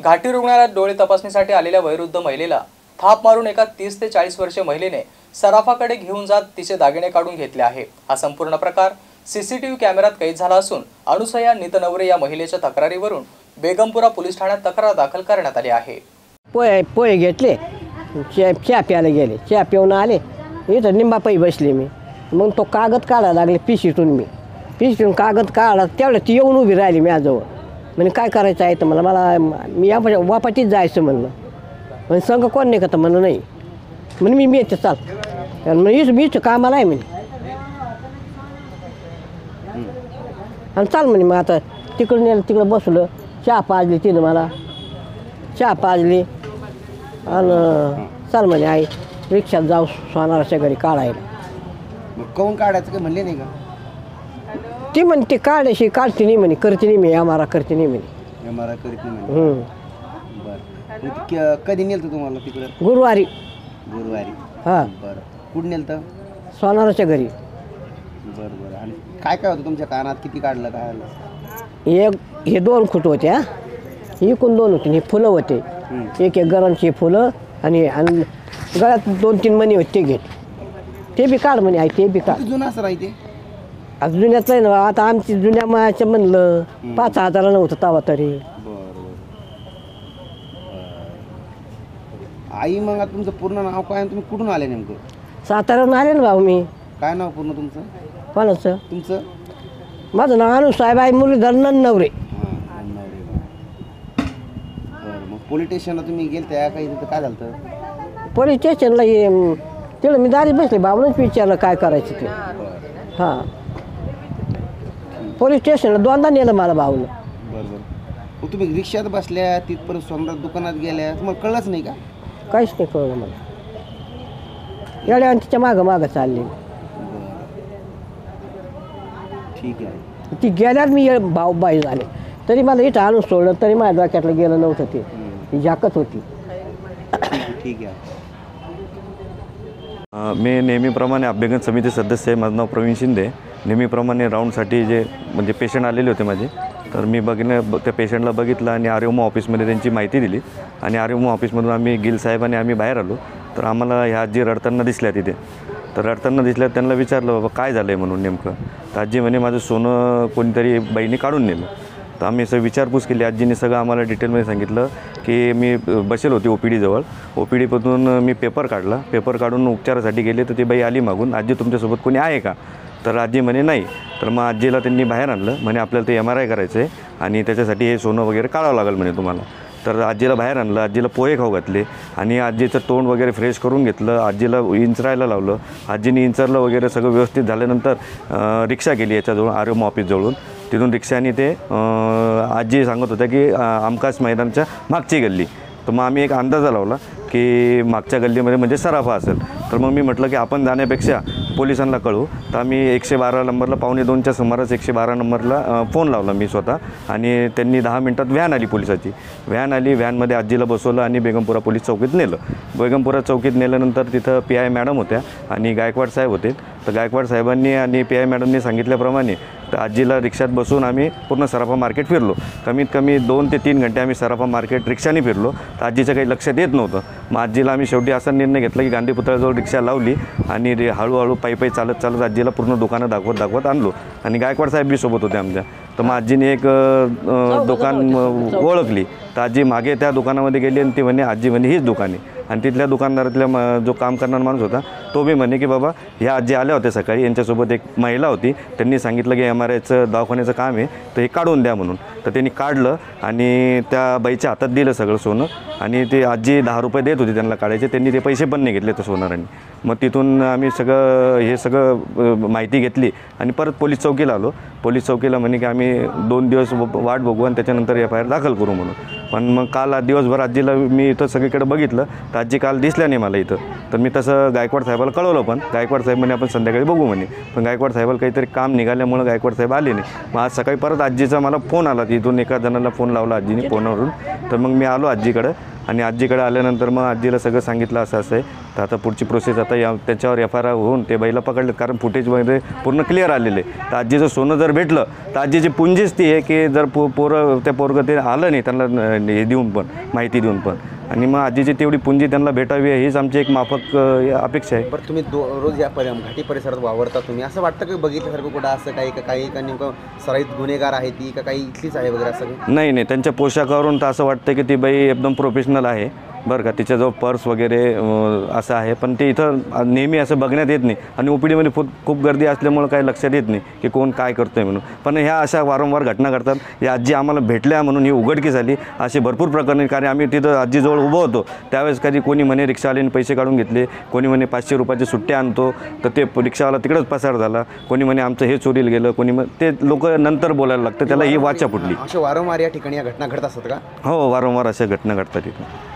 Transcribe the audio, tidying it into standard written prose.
घाटी रुग्णालयात डोळे तपासणीसाठी आलेल्या वयोवृद्ध महिलेला थाप मारून एका 30 ते 40 वर्षीय महिलेने सराफाकडे घेऊन जात तिचे दागिने काढून घेतले आहे। हा संपूर्ण प्रकार सीसीटीव्ही कॅमेऱ्यात कैद झाला असून अनुसया नितनवरे या महिलेच्या तक्रारीवरून बेगमपुरा पोलीस ठाण्यात तक्रार दाखल करण्यात आली आहे। पोहे घेतले, चहा प्यायला गेले, चहा पिऊन आले, इथं निंबापायी बसले मी। मग तो कागद काढायला लागले पिशीतून, पिशीतून कागद काढला तेवढं ती येऊन उभी राहिली माझ्याजवळ। म्हणजे काय करायचं आहे तर मला मी या वापाटीत जायचं म्हणलं, म्हणजे संघ कोण नाही का तर म्हणलं नाही, म्हणजे मी येते चाल, म्हणजे मीच कामाला आहे म्हणे, आणि चाल म्हणे। मग आता तिकडून नेलं, तिकडं बसलं, चहा पाजली तिनं मला, चहा पाजली आणि चाल म्हणे आई रिक्षात जाऊ सोनाराच्या घरी काढायला। मग कोण काढायचं काय म्हणले नाही का? ती म्हणते काढायची, काढते नाही म्हणे, करते नाही मी, आम्हाला करते नाही म्हणे, आम्हाला करीत नाही म्हणे। बरं, कधी नेलं तुम्हाला तिकडं? गुरुवारी। गुरुवारी? हां। बरं, कुठं नेलं? सोनाराच्या घरी। बरं बरं, आणि काय काय होतं तुमच्या कानात? किती काढलं? काय आलं? हे 2 फूट होते, हा इकून 2 होते, हे फुलं होते, एक गरांची फुलं, आणि गळ्यात 2-3 मणी होते, ते घेत, ते बी काढ म्हणे आई, ते बी काढ। जुनं असं राहते आता जुन्याचं आहे ना, आता आमची जुन्या मायाचं म्हणलं 5,000 नव्हतं तवा तरी। बरं, आई मग आता तुमचं पूर्ण नाव काय आणि तुम्ही कुठून आले नेमकं? साताऱ्याहून आले ना भाऊ मी। काय नाव पूर्ण तुमचं? कोणाचं? तुमचं? माझं नाव अनुसाहेबाई मुरलीधर नन्नवरे। हां, नवरे। बरं, मग पोलीस स्टेशनला तुम्ही गेल त्या काही तिथं काय झालं? पोलीस स्टेशनला तिकडं मी दारी बसले, बाबूनच विचारलं काय करायचं ते। हां, पोलीस स्टेशनला 2दा नेलं मला भाऊनं। बरं बरं, मग तुम्ही रिक्षात बसल्या, तिथपर्यंत सोनार दुकानात गेल्या, तुम्हाला कळलंच नाही का? काहीच नाही कळलं मला, एवढ्या आणि तिच्या मागं चालले। ठीक आहे। ती गेल्यावर मी बाई झाले, तरी मला इथं आणून सोडलं, तरी माझ्या डोक्यातलं गेलं नव्हतं ते, ती जाकत होती। ठीक आहे। मी नेहमीप्रमाणे अभ्यागत समिती सदस्य आहे, माझं नाव प्रवीण शिंदे। नेहमीप्रमाणे राऊंडसाठी जे म्हणजे पेशंट आलेले होते माझे, तर मी त्या पेशंटला बघितलं आणि आर्योमा ऑफिसमध्ये त्यांची माहिती दिली, आणि आर्योमा ऑफिसमधून आम्ही गिल साहेब आणि आम्ही बाहेर आलो, तर आम्हाला ह्या आजी रडताना दिसल्या तिथे। तर रडताना दिसल्या, त्यांना विचारलं बाबा काय झालं आहे म्हणून नेमकं, तर आजी म्हणे माझं सोनं कोणीतरी बाईने काढून नेलं। तर आम्ही असं विचारपूस केली, आजीने सगळं आम्हाला डिटेलमध्ये सांगितलं की मी बसेल होती OPD जवळ, OPDपासून मी पेपर काढला, पेपर काढून उपचारासाठी गेले, तर ती बाई आली मागून, आजी तुमच्यासोबत कोणी आहे का? तर आजी म्हणे नाही। तर मग आजीला त्यांनी बाहेर आणलं, म्हणे आपल्याला ते MRI करायचं आहे आणि त्याच्यासाठी हे सोनं वगैरे काढावं लागेल म्हणे तुम्हाला। तर आजीला बाहेर आणलं, आजीला पोहे खाऊ घातले आणि आजीचं तोंड वगैरे फ्रेश करून घेतलं, आजीला इंचरायला लावलं। आजीने इंचरलं वगैरे सगळं व्यवस्थित झाल्यानंतर रिक्षा गेली याच्याजवळ आर्योमा ऑफिसजवळून, तिथून रिक्षाने ते आजी सांगत होत्या की आमकास मैदानच्या मागची गल्ली। तर मग आम्ही एक अंदाजा लावला की मागच्या गल्लीमध्ये म्हणजे सराफा असेल, तर मग मी म्हटलं की आपण जाण्यापेक्षा पोलिसांना कळवू। तर आम्ही 112 नंबरला 1:45च्या सुमारास 112 नंबरला फोन लावला मी स्वतः, आणि त्यांनी 10 मिनटात व्हॅन आली, पोलिसाची व्हॅन आली, व्हॅनमध्ये आजीला बसवलं आणि बेगमपुरा पोलीस चौकीत नेलं। बेगमपुरा चौकीत नेल्यानंतर तिथं PI मॅडम होत्या आणि गायकवाड साहेब होते। तर गायकवाड साहेबांनी आणि PI मॅडमनी सांगितल्याप्रमाणे तर आजीला रिक्षात बसून आम्ही पूर्ण सराफा मार्केट फिरलो, कमीत कमी 2 ते 3 घंटे आम्ही सराफा मार्केट रिक्षाने फिरलो। तर आजीचं काही लक्षात येत नव्हतं, मग आजीला आम्ही शेवटी असा निर्णय घेतला की गांधी पुतळ्याजवळ रिक्षा लावली आणि हळूहळू पायी चालत आजीला पूर्ण दुकानं दाखवत आणलो, आणि गायकवाड साहेब बी सोबत होते आमच्या। तर मग आजीने एक दुकान ओळखली, तर आजी मागे त्या दुकानामध्ये गेली आणि ती म्हणे आजी म्हणे हीच दुकान आहे, आणि तिथल्या दुकानदारातल्या जो काम करणारा माणूस होता तो बी म्हणे की बाबा ह्या आजी आल्या होत्या सकाळी, यांच्यासोबत एक महिला होती, त्यांनी सांगितलं की MRIचं दवाखान्याचं काम आहे तर हे काढून द्या म्हणून। तर त्यांनी काढलं आणि त्या बाईच्या हातात दिलं सगळं सोनं, आणि ते आजी 10 रुपये देत होती त्यांना काढायचे, त्यांनी ते पैसे पण नाही घेतले तर सोनारांनी। मग तिथून आम्ही हे सगळं माहिती घेतली आणि परत पोलीस चौकीला आलो। पोलीस चौकीला म्हणे की आम्ही 2 दिवस वाट बघू आणि त्याच्यानंतर FIR दाखल करू म्हणून। पण मग काल दिवसभर आजीला मी इथं सगळीकडे बघितलं, तर आजी काल दिसल्या नाही मला इथं। तर मी तसं गायकवाड साहेबाला कळवलं, पण गायकवाड साहेब म्हणे आपण संध्याकाळी बघू म्हणे, पण गायकवाड साहेबाला काहीतरी काम निघाल्यामुळं गायकवाड साहेब आले नाही। मग आज सकाळी परत आजीचा मला फोन आला, तिथून एका जणाला फोन लावला आजीने फोनवरून, तर मग मी आलो आजीकडं, आणि आजीकडे आल्यानंतर मग आजीला सगळं सांगितलं असं आहे तर आता पुढची प्रोसेस आता त्याच्यावर FIR होऊन ते बाईला पकडलेत, कारण फुटेजमध्ये पूर्ण क्लिअर आलेले. तर आजीचं सोनं जर भेटलं तर आजीची पुंजीच ती आहे की जर पोरं त्या पोरगं ते आलं नाही त्यांना हे देऊन पण, माहिती देऊन पण, आणि मग आजीची तेवढी पुंजी त्यांना भेटावी हीच आमची एक माफक अपेक्षा आहे. बरं, तुम्ही रोज या घाटी परिसरात वावरता, तुम्ही असं वाटतं की बघितल्यासारखं कुठं असं काही का नेमकं सराईत गुन्हेगार आहे ती का काही इथलीच आहे वगैरे असं काही? नाही, त्यांच्या पोशाखावरून तर असं वाटतं की ती बाई एकदम प्रोफेशनल आहे बरं का. तिच्याजवळ पर्स वगैरे असं आहे, पण ते इथं नेहमी असं बघण्यात येत नाही आणि OPD मध्ये खूप गर्दी असल्यामुळं काही लक्षात येत नाही की कोण काय करतोय म्हणून. पण ह्या अशा वारंवार घटना घडतात. या आजी आम्हाला भेटल्या म्हणून ही उघडकीस झाली. असे भरपूर प्रकरणे, कारण आम्ही तिथं आजीजवळ उभं होतो त्यावेळेस कधी कोणी म्हणे रिक्षावाल्याने पैसे काढून घेतले, कोणी म्हणे 500 रुपयाचे सुट्टे आणतो तर ते रिक्षावाला तिकडंच पसार झाला, कोणी म्हणे आमचं हे चोरीला गेलं, कोणी ते लोक नंतर बोलायला लागतं, त्याला ही वाचा फुटली. अशा वारंवार या ठिकाणी या घटना घडत असतात का? हो, वारंवार अशा घटना घडतात तिथं.